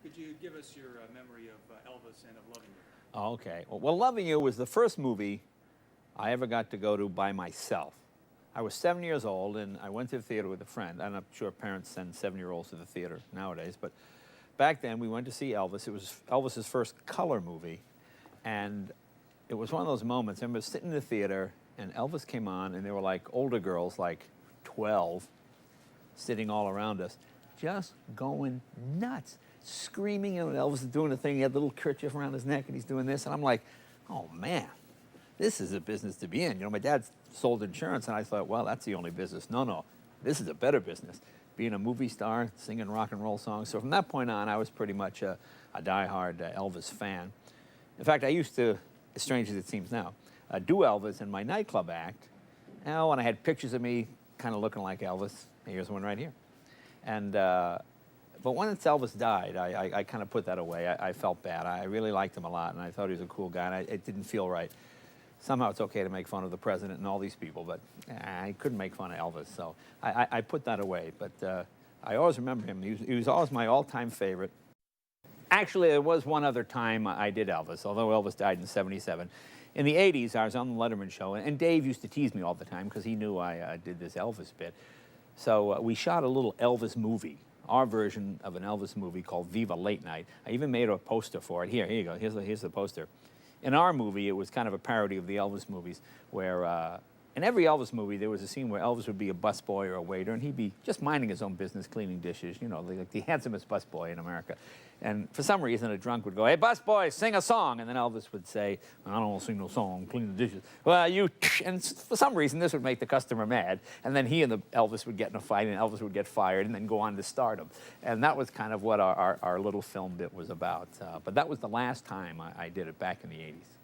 Could you give us your memory of Elvis and of Loving You? Oh, okay. Well, Loving You was the first movie I ever got to go to by myself. I was 7 years old, and I went to the theater with a friend. I'm not sure parents send 7-year-olds to the theater nowadays, but back then we went to see Elvis. It was Elvis's first color movie, and it was one of those moments. I remember sitting in the theater, and Elvis came on, and there were like older girls, like 12, sitting all around us, just going nuts, screaming. And Elvis is doing the thing. He had a little kerchief around his neck, and he's doing this. And I'm like, oh, man, this is a business to be in. You know, my dad sold insurance, and I thought, well, that's the only business. No, this is a better business, being a movie star, singing rock and roll songs. So from that point on, I was pretty much a diehard Elvis fan. In fact, I used to, as strange as it seems now, do Elvis in my nightclub act. Now, when I had pictures of me kind of looking like Elvis, here's one right here. And but once Elvis died, I kind of put that away. I felt bad. I really liked him a lot, and I thought he was a cool guy, and it didn't feel right. Somehow it's okay to make fun of the president and all these people, but I couldn't make fun of Elvis, so I put that away. But I always remember him. He was always my all-time favorite. Actually, there was one other time I did Elvis, although Elvis died in '77. In the '80s, I was on the Letterman show, and Dave used to tease me all the time because he knew I did this Elvis bit. So we shot a little Elvis movie, our version of an Elvis movie called Viva Late Night. I even made a poster for it. Here you go. Here's the poster. In our movie, it was kind of a parody of the Elvis movies, where in every Elvis movie, there was a scene where Elvis would be a busboy or a waiter, and he'd be just minding his own business, cleaning dishes, you know, like the handsomest busboy in America. And for some reason, a drunk would go, "Hey, busboy, sing a song." And then Elvis would say, "I don't want to sing no song, clean the dishes." "Well, you..." And for some reason, this would make the customer mad. And then he and Elvis would get in a fight, and Elvis would get fired and then go on to stardom. And that was kind of what our little film bit was about. But that was the last time I did it back in the '80s.